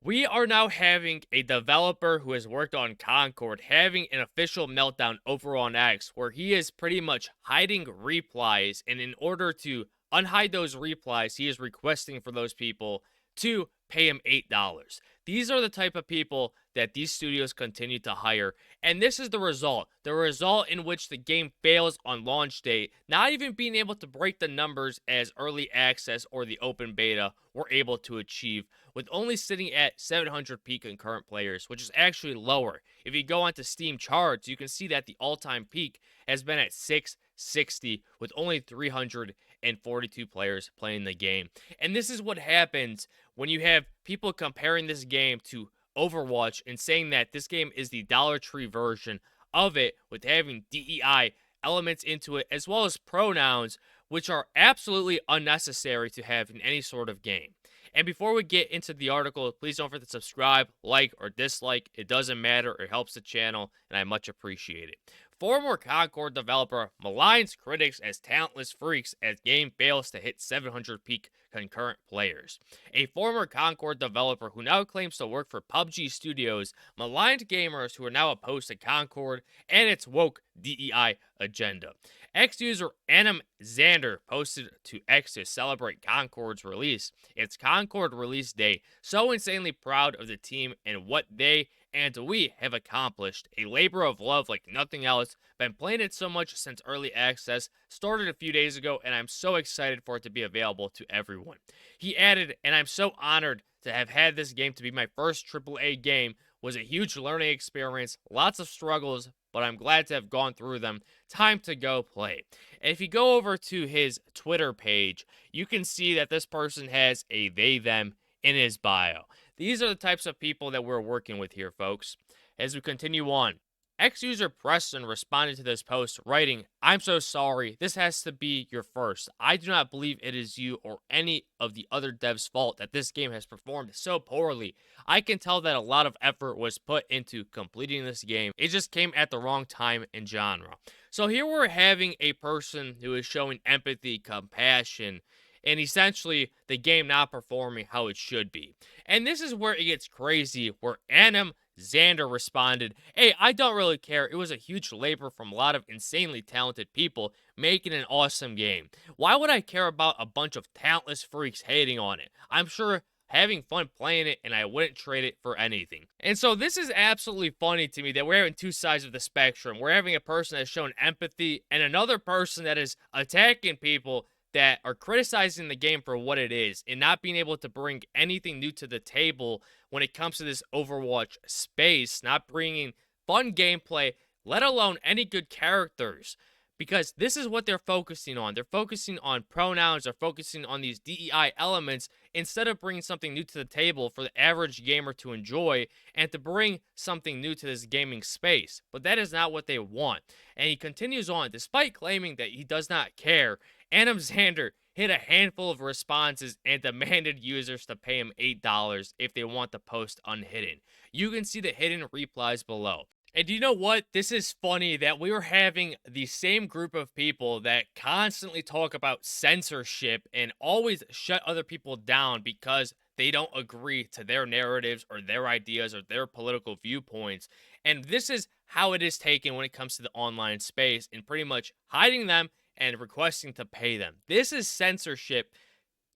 We are now having a developer who has worked on Concord having an official meltdown over on X where he is pretty much hiding replies. And in order to unhide those replies, he is requesting for those people to pay him $8. These are the type of people that these studios continue to hire. And this is the result. The result in which the game fails on launch date, not even being able to break the numbers as early access or the open beta were able to achieve, with only sitting at 700 peak concurrent players, which is actually lower. If you go onto Steam charts, you can see that the all-time peak has been at 660 with only 342 players playing the game. And this is what happens when you have people comparing this game to Overwatch and saying that this game is the Dollar Tree version of it, with having DEI elements into it as well as pronouns, which are absolutely unnecessary to have in any sort of game. And before we get into the article, please don't forget to subscribe, like, or dislike. It doesn't matter. It helps the channel, and I much appreciate it. Former Concord developer maligns critics as talentless freaks as game fails to hit 700 peak concurrent players. A former Concord developer who now claims to work for PUBG Studios maligned gamers who are now opposed to Concord and its woke DEI agenda. X-user Anim Xander posted to X to celebrate Concord's release. It's Concord release day. So insanely proud of the team and what they and we have accomplished. A labor of love like nothing else. Been playing it so much since early access. Started a few days ago, and I'm so excited for it to be available to everyone. He added, and I'm so honored to have had this game to be my first AAA game. Was a huge learning experience. Lots of struggles, but I'm glad to have gone through them. Time to go play. And if you go over to his Twitter page, you can see that this person has a they, them in his bio. These are the types of people that we're working with here, folks. As we continue on, X-user Preston responded to this post, writing, "I'm so sorry. This has to be your first. I do not believe it is you or any of the other devs' fault that this game has performed so poorly. I can tell that a lot of effort was put into completing this game. It just came at the wrong time and genre." So here we're having a person who is showing empathy, compassion, and essentially the game not performing how it should be. And this is where it gets crazy, where Anim Xander responded, "Hey, I don't really care. It was a huge labor from a lot of insanely talented people making an awesome game. Why would I care about a bunch of talentless freaks hating on it? I'm sure having fun playing it, and I wouldn't trade it for anything." And so this is absolutely funny to me that we're having two sides of the spectrum. We're having a person that's showing empathy and another person that is attacking people that are criticizing the game for what it is and not being able to bring anything new to the table when it comes to this Overwatch space, not bringing fun gameplay, let alone any good characters. Because this is what they're focusing on. They're focusing on pronouns, they're focusing on these DEI elements instead of bringing something new to the table for the average gamer to enjoy and to bring something new to this gaming space. But that is not what they want. And he continues on, despite claiming that he does not care, Anim Xander hit a handful of responses and demanded users to pay him $8 if they want the post unhidden. You can see the hidden replies below. And you know what? This is funny that we were having the same group of people that constantly talk about censorship and always shut other people down because they don't agree to their narratives or their ideas or their political viewpoints. And this is how it is taken when it comes to the online space and pretty much hiding them and requesting to pay them. This is censorship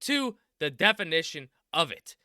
to the definition of it.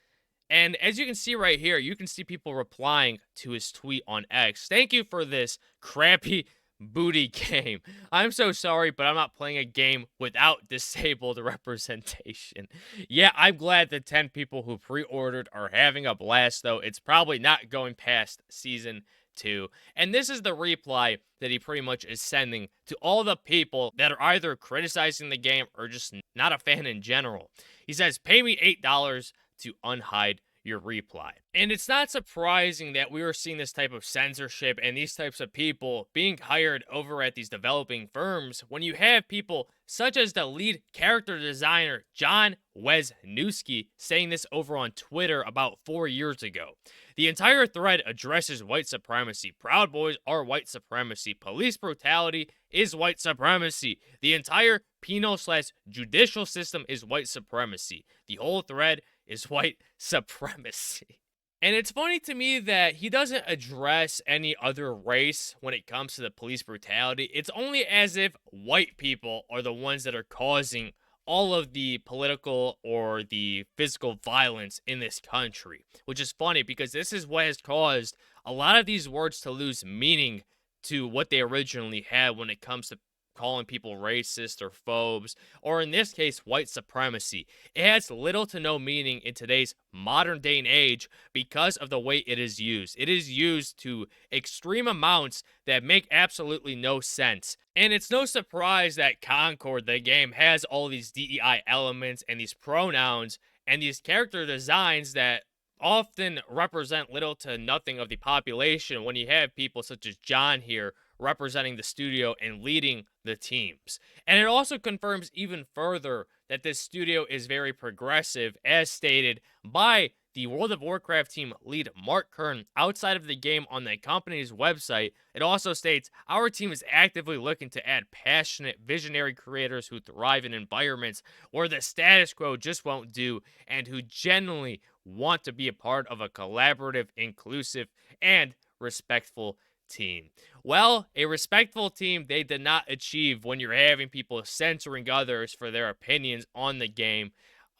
And as you can see right here, you can see people replying to his tweet on X. "Thank you for this crappy booty game. I'm so sorry, but I'm not playing a game without disabled representation." Yeah, I'm glad the 10 people who pre-ordered are having a blast, though. It's probably not going past season 2. And this is the reply that he pretty much is sending to all the people that are either criticizing the game or just not a fan in general. He says, "Pay me $8 to unhide your reply." And it's not surprising that we were seeing this type of censorship and these types of people being hired over at these developing firms when you have people such as the lead character designer John Wisniewski saying this over on Twitter about 4 years ago. "The entire thread addresses white supremacy. Proud Boys are white supremacy. Police brutality is white supremacy. The entire penal/judicial system is white supremacy. The whole thread is white supremacy." And it's funny to me that he doesn't address any other race when it comes to the police brutality. It's only as if white people are the ones that are causing all of the political or the physical violence in this country, which is funny because this is what has caused a lot of these words to lose meaning to what they originally had when it comes to calling people racist or phobes, or in this case, white supremacy. It has little to no meaning in today's modern day and age because of the way it is used. It is used to extreme amounts that make absolutely no sense. And it's no surprise that Concord, the game, has all these DEI elements and these pronouns and these character designs that often represent little to nothing of the population when you have people such as John here representing the studio and leading the teams. And it also confirms even further that this studio is very progressive, as stated by the World of Warcraft team lead Mark Kern outside of the game on the company's website. It also states, our team is actively looking to add passionate, visionary creators who thrive in environments where the status quo just won't do and who genuinely want to be a part of a collaborative, inclusive, and respectful team. Well, a respectful team they did not achieve when you're having people censoring others for their opinions on the game,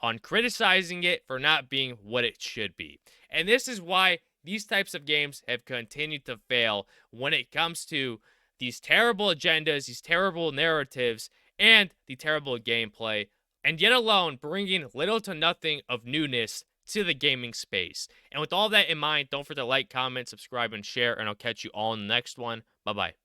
on criticizing it for not being what it should be. And this is why these types of games have continued to fail when it comes to these terrible agendas, these terrible narratives, and the terrible gameplay, and yet alone bringing little to nothing of newness to the gaming space. And with all that in mind, don't forget to like, comment, subscribe, and share, and I'll catch you all in the next one. Bye-bye.